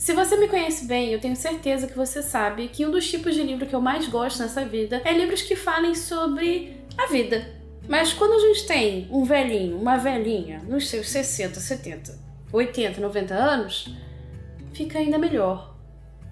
Se você me conhece bem, eu tenho certeza que você sabe que um dos tipos de livro que eu mais gosto nessa vida é livros que falem sobre a vida. Mas quando a gente tem um velhinho, uma velhinha, nos seus 60, 70, 80, 90 anos, fica ainda melhor.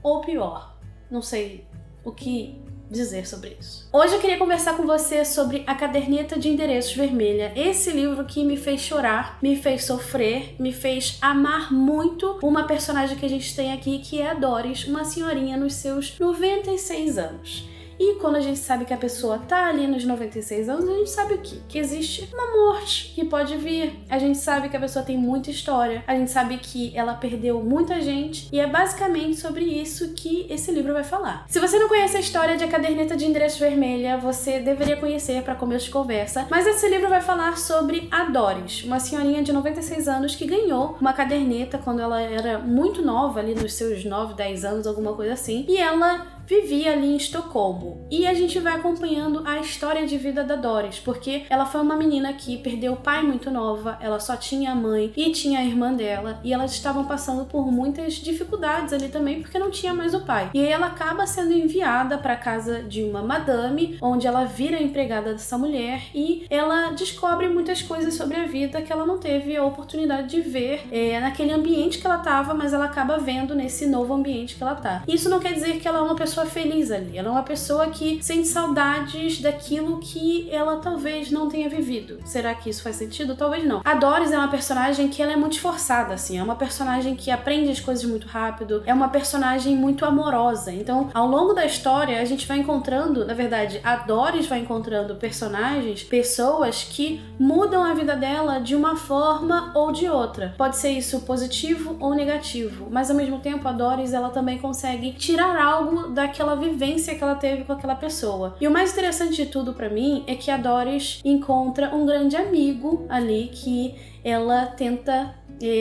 Ou pior. Não sei o que dizer sobre isso. Hoje eu queria conversar com você sobre A Caderneta de Endereços Vermelha, esse livro que me fez chorar, me fez sofrer, me fez amar muito uma personagem que a gente tem aqui, que é a Doris, uma senhorinha nos seus 96 anos. E quando a gente sabe que a pessoa tá ali nos 96 anos, a gente sabe o quê? Que existe uma morte que pode vir. A gente sabe que a pessoa tem muita história. A gente sabe que ela perdeu muita gente. E é basicamente sobre isso que esse livro vai falar. Se você não conhece a história de A Caderneta de Endereços Vermelha, você deveria conhecer para começo de conversa. Mas esse livro vai falar sobre a Doris, uma senhorinha de 96 anos que ganhou uma caderneta quando ela era muito nova, ali nos seus 9, 10 anos, alguma coisa assim. E ela vivia ali em Estocolmo. E a gente vai acompanhando a história de vida da Doris, porque ela foi uma menina que perdeu o pai muito nova, ela só tinha a mãe e tinha a irmã dela, e elas estavam passando por muitas dificuldades ali também, porque não tinha mais o pai. E aí ela acaba sendo enviada para casa de uma madame, onde ela vira empregada dessa mulher, e ela descobre muitas coisas sobre a vida que ela não teve a oportunidade de ver naquele ambiente que ela estava, mas ela acaba vendo nesse novo ambiente que ela tá. Isso não quer dizer que ela é uma pessoa feliz ali, ela é uma pessoa que sente saudades daquilo que ela talvez não tenha vivido. Será que isso faz sentido? Talvez não. A Doris é uma personagem que ela é muito esforçada, assim, é uma personagem que aprende as coisas muito rápido, é uma personagem muito amorosa. Então, ao longo da história, a gente vai encontrando, na verdade, a Doris vai encontrando personagens, pessoas que mudam a vida dela de uma forma ou de outra. Pode ser isso positivo ou negativo, mas ao mesmo tempo a Doris, ela também consegue tirar algo daquela vivência que ela teve com aquela pessoa. E o mais interessante de tudo pra mim é que a Doris encontra um grande amigo ali que ela tenta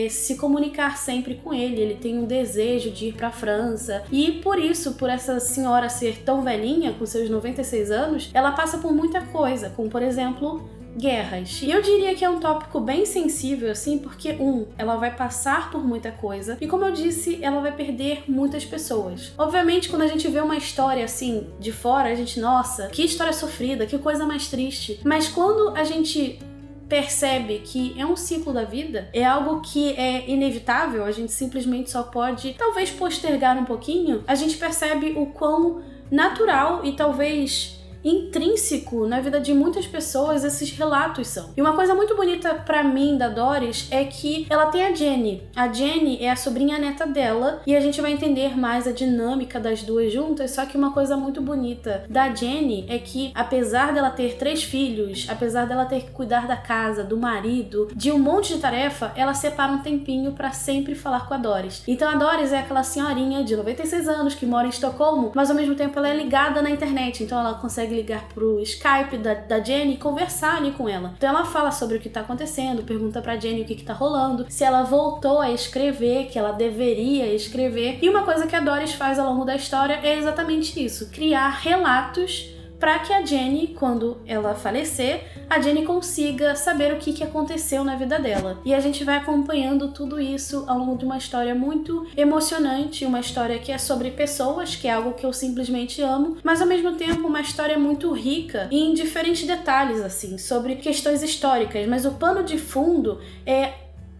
se comunicar sempre com ele. Ele tem um desejo de ir pra França e por isso, por essa senhora ser tão velhinha, com seus 96 anos, ela passa por muita coisa, como por exemplo guerras. E eu diria que é um tópico bem sensível, assim, porque ela vai passar por muita coisa e, como eu disse, ela vai perder muitas pessoas. Obviamente, quando a gente vê uma história assim de fora, a gente, nossa, que história sofrida, que coisa mais triste. Mas quando a gente percebe que é um ciclo da vida, é algo que é inevitável, a gente simplesmente só pode, talvez, postergar um pouquinho, a gente percebe o quão natural e talvez intrínseco na vida de muitas pessoas esses relatos são. E uma coisa muito bonita pra mim da Doris é que ela tem a Jenny. A Jenny é a sobrinha neta dela e a gente vai entender mais a dinâmica das duas juntas, só que uma coisa muito bonita da Jenny é que, apesar dela ter 3 filhos, apesar dela ter que cuidar da casa, do marido, de um monte de tarefa, ela separa um tempinho pra sempre falar com a Doris. Então a Doris é aquela senhorinha de 96 anos que mora em Estocolmo, mas ao mesmo tempo ela é ligada na internet, então ela consegue ligar pro Skype da Jenny e conversar ali com ela. Então ela fala sobre o que tá acontecendo, pergunta pra Jenny o que tá rolando, se ela voltou a escrever, que ela deveria escrever. E uma coisa que a Doris faz ao longo da história é exatamente isso, criar relatos para que a Jenny, quando ela falecer, a Jenny consiga saber o que aconteceu na vida dela. E a gente vai acompanhando tudo isso ao longo de uma história muito emocionante, uma história que é sobre pessoas, que é algo que eu simplesmente amo, mas ao mesmo tempo uma história muito rica em diferentes detalhes, assim, sobre questões históricas, mas o pano de fundo é,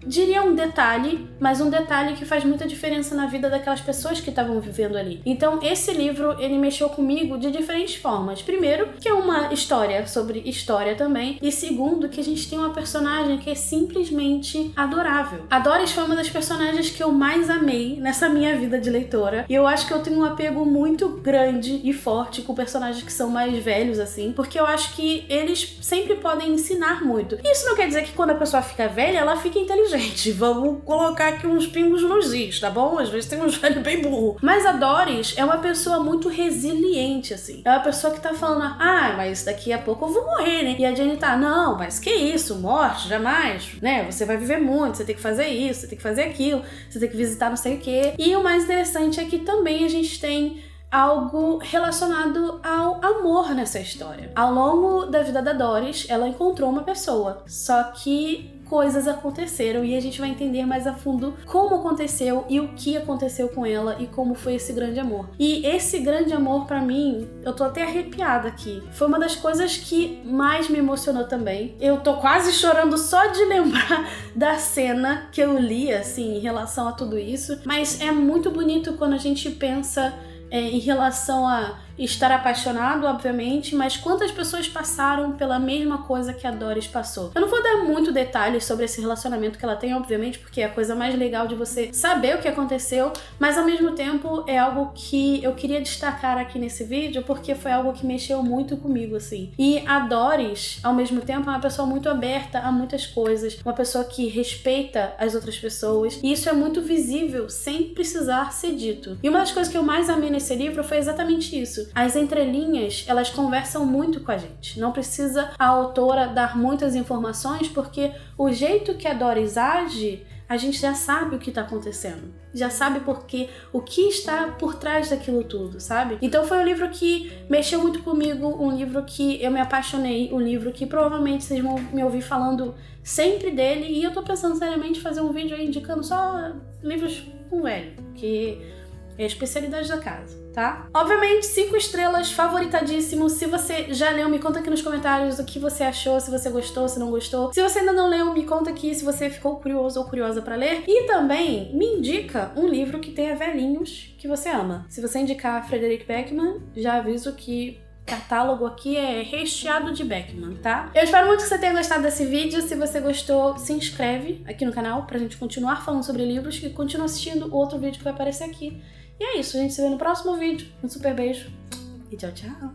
diria, um detalhe, mas um detalhe que faz muita diferença na vida daquelas pessoas que estavam vivendo ali. Então esse livro, ele mexeu comigo de diferentes formas. Primeiro, que é uma história sobre história também, e segundo, que a gente tem uma personagem que é simplesmente adorável. A Doris foi uma das personagens que eu mais amei nessa minha vida de leitora, e eu acho que eu tenho um apego muito grande e forte com personagens que são mais velhos, assim, porque eu acho que eles sempre podem ensinar muito. Isso não quer dizer que quando a pessoa fica velha, ela fica inteligente. Vamos colocar aqui uns pingos nos is, tá bom? Às vezes tem uns velhos bem burro. Mas a Doris é uma pessoa muito resiliente, assim. É uma pessoa que tá falando, mas daqui a pouco eu vou morrer, né? E a Jenny tá, não, mas que isso? Morte? Jamais, né? Você vai viver muito, você tem que fazer isso, você tem que fazer aquilo, você tem que visitar não sei o quê. E o mais interessante é que também a gente tem algo relacionado ao amor nessa história. Ao longo da vida da Doris, ela encontrou uma pessoa, só que coisas aconteceram e a gente vai entender mais a fundo como aconteceu e o que aconteceu com ela e como foi esse grande amor. E esse grande amor, pra mim, eu tô até arrepiada aqui. Foi uma das coisas que mais me emocionou também. Eu tô quase chorando só de lembrar da cena que eu li, assim, em relação a tudo isso. Mas é muito bonito quando a gente pensa em relação a estar apaixonado, obviamente, mas quantas pessoas passaram pela mesma coisa que a Doris passou. Eu não vou dar muito detalhes sobre esse relacionamento que ela tem, obviamente, porque é a coisa mais legal de você saber o que aconteceu, mas ao mesmo tempo é algo que eu queria destacar aqui nesse vídeo, porque foi algo que mexeu muito comigo, assim. E a Doris, ao mesmo tempo, é uma pessoa muito aberta a muitas coisas, uma pessoa que respeita as outras pessoas, e isso é muito visível, sem precisar ser dito. E uma das coisas que eu mais amei nesse livro foi exatamente isso. As entrelinhas, elas conversam muito com a gente. Não precisa a autora dar muitas informações, porque o jeito que a Doris age, a gente já sabe o que tá acontecendo. Já sabe o que está por trás daquilo tudo, sabe? Então foi um livro que mexeu muito comigo, um livro que eu me apaixonei, um livro que provavelmente vocês vão me ouvir falando sempre dele, e eu tô pensando seriamente em fazer um vídeo aí indicando só livros com velho, que é a especialidade da casa, tá? Obviamente, 5 estrelas, favoritadíssimo. Se você já leu, me conta aqui nos comentários o que você achou, se você gostou, se não gostou. Se você ainda não leu, me conta aqui se você ficou curioso ou curiosa pra ler. E também me indica um livro que tenha velhinhos que você ama. Se você indicar Frederick Backman, já aviso que o catálogo aqui é recheado de Backman, tá? Eu espero muito que você tenha gostado desse vídeo. Se você gostou, se inscreve aqui no canal pra gente continuar falando sobre livros e continua assistindo o outro vídeo que vai aparecer aqui. E é isso, a gente se vê no próximo vídeo. Um super beijo e tchau, tchau!